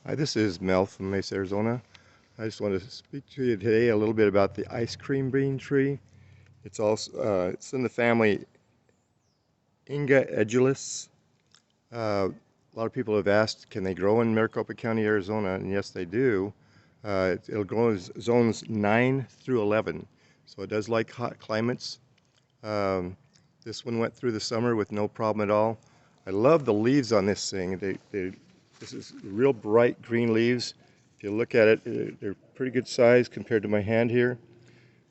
Hi, this is Mel from Mesa, Arizona. I just want to speak to you today a little bit about the ice cream bean tree. It's in the family Inga Edulis. A lot of people have asked, can they grow in Maricopa County, Arizona? And yes, they do. It'll grow in zones 9 through 11, so it does like hot climates. Um, this one went through the summer with no problem at all. I love the leaves on this thing. This is real bright green leaves. If you look at it, they're pretty good size compared to my hand here.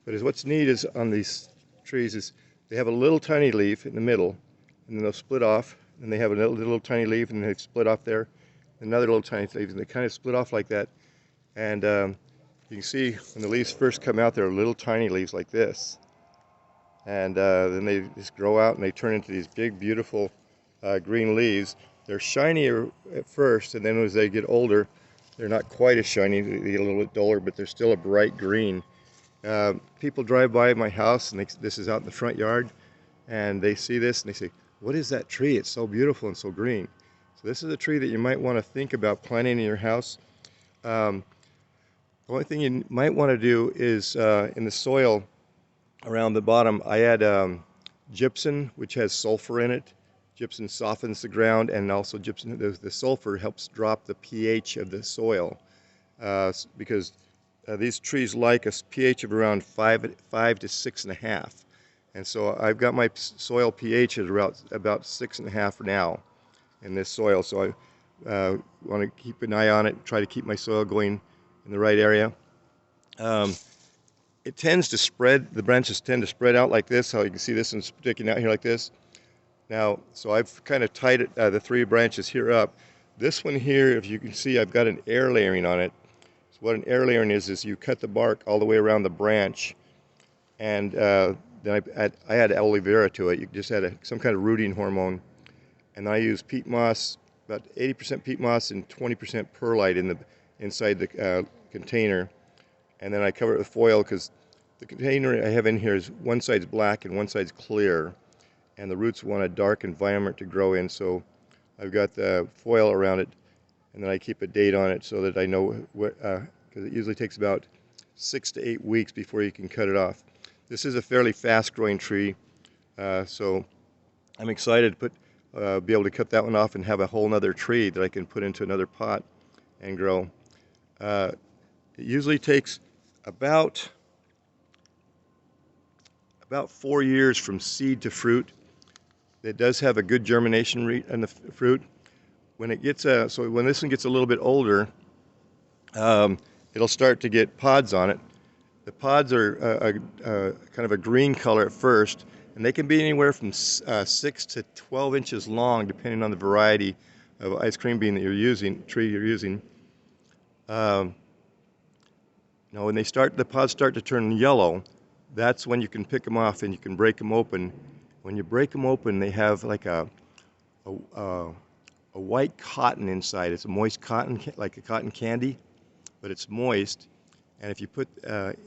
But what's neat is on these trees is they have a little tiny leaf in the middle, and then they'll split off, and they have a little tiny leaf, and they split off there, another little tiny leaf, and they kind of split off like that. And you can see when the leaves first come out, they're little tiny leaves like this. And then they just grow out and they turn into these big, beautiful green leaves. They're shinier at first, and then as they get older, they're not quite as shiny. They get a little bit duller, but they're still a bright green. People drive by my house, and this is out in the front yard, and they see this and they say, "What is that tree? It's so beautiful and so green." So this is a tree that you might want to think about planting in your house. Um, the only thing you might want to do is in the soil around the bottom, I add gypsum, which has sulfur in it. Gypsum softens the ground, and also gypsum, the sulfur helps drop the pH of the soil because these trees like a pH of around 5 to 6.5. And so I've got my soil pH at about 6.5 now in this soil. So I want to keep an eye on it, try to keep my soil going in the right area. Um, it tends to spread, the branches tend to spread out like this, how you can see this one sticking out here like this. Now, so I've kind of tied it, the three branches here up. This one here, if you can see, I've got an air layering on it. So what an air layering is you cut the bark all the way around the branch, and then I add aloe vera to it. You just add some kind of rooting hormone, and I use peat moss, about 80% peat moss and 20% perlite inside the container. And then I cover it with foil because the container I have in here is one side's black and one side's clear, and the roots want a dark environment to grow in. So I've got the foil around it, and then I keep a date on it so that I know what, because it usually takes about 6 to 8 weeks before you can cut it off. This is a fairly fast-growing tree, so I'm excited to be able to cut that one off and have a whole nother tree that I can put into another pot and grow. It usually takes about 4 years from seed to fruit. It does have a good germination rate in the fruit. When it gets so when this one gets a little bit older, it'll start to get pods on it. The pods are kind of a green color at first, and they can be anywhere from 6 to 12 inches long, depending on the variety of ice cream bean that you're using, tree you're using. Um, Now, when the pods start to turn yellow, that's when you can pick them off and you can break them open. When you break them open, they have like a, a, a white cotton inside. It's a moist cotton, like a cotton candy, but it's moist. And if you put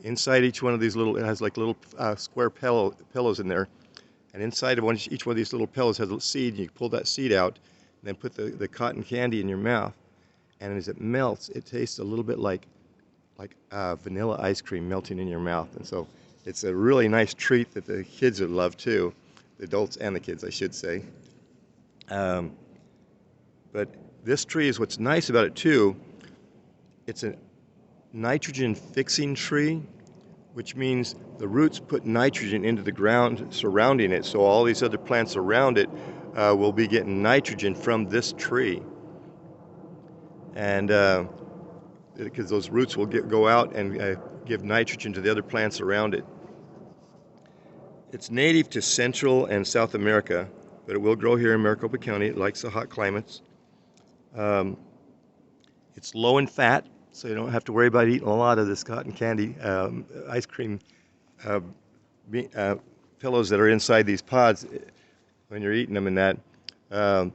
inside each one of these little, it has like little square pillows in there. And inside of each one of these little pillows has a seed. And you pull that seed out, and then put the cotton candy in your mouth. And as it melts, it tastes a little bit like vanilla ice cream melting in your mouth. And so it's a really nice treat that the kids would love too, the adults and the kids, I should say. Um, but this tree is what's nice about it too. It's a nitrogen fixing tree, which means the roots put nitrogen into the ground surrounding it. So all these other plants around it will be getting nitrogen from this tree. And because those roots will go out and give nitrogen to the other plants around it. It's native to Central and South America, but it will grow here in Maricopa County. It likes the hot climates. Um, it's low in fat, so you don't have to worry about eating a lot of this cotton candy, ice cream uh, pillows that are inside these pods when you're eating them and that. Um,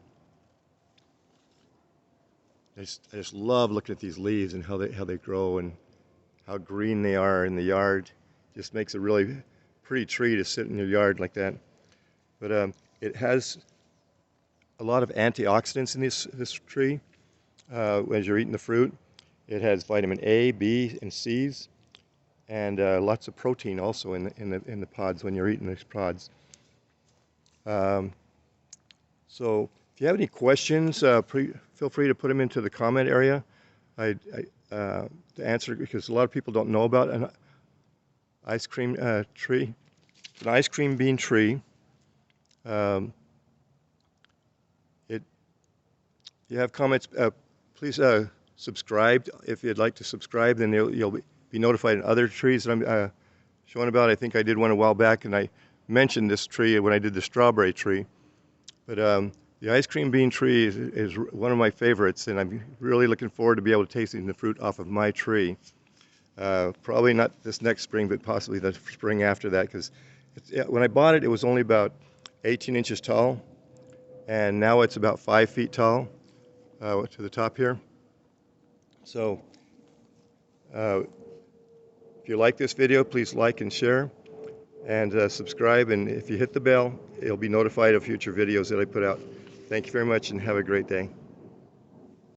I just love looking at these leaves and how they grow and how green they are in the yard. Just makes a really pretty tree to sit in your yard like that. But it has a lot of antioxidants in this tree. as you're eating the fruit. It has vitamin A, B, and C's, and lots of protein also in the pods when you're eating these pods. So if you have any questions, feel free to put them into the comment area. To answer, because a lot of people don't know about an ice cream tree. It's an ice cream bean tree. If you have comments, please subscribe. If you'd like to subscribe, then you'll be notified in other trees that I'm showing about. I think I did one a while back, and I mentioned this tree when I did the strawberry tree. But the ice cream bean tree is one of my favorites, and I'm really looking forward to be able to tasting the fruit off of my tree. Probably not this next spring, but possibly the spring after that, because when I bought it, it was only about 18 inches tall, and now it's about 5 feet tall to the top here. So if you like this video, please like and share, and subscribe, and if you hit the bell, you'll be notified of future videos that I put out. Thank you very much, and have a great day.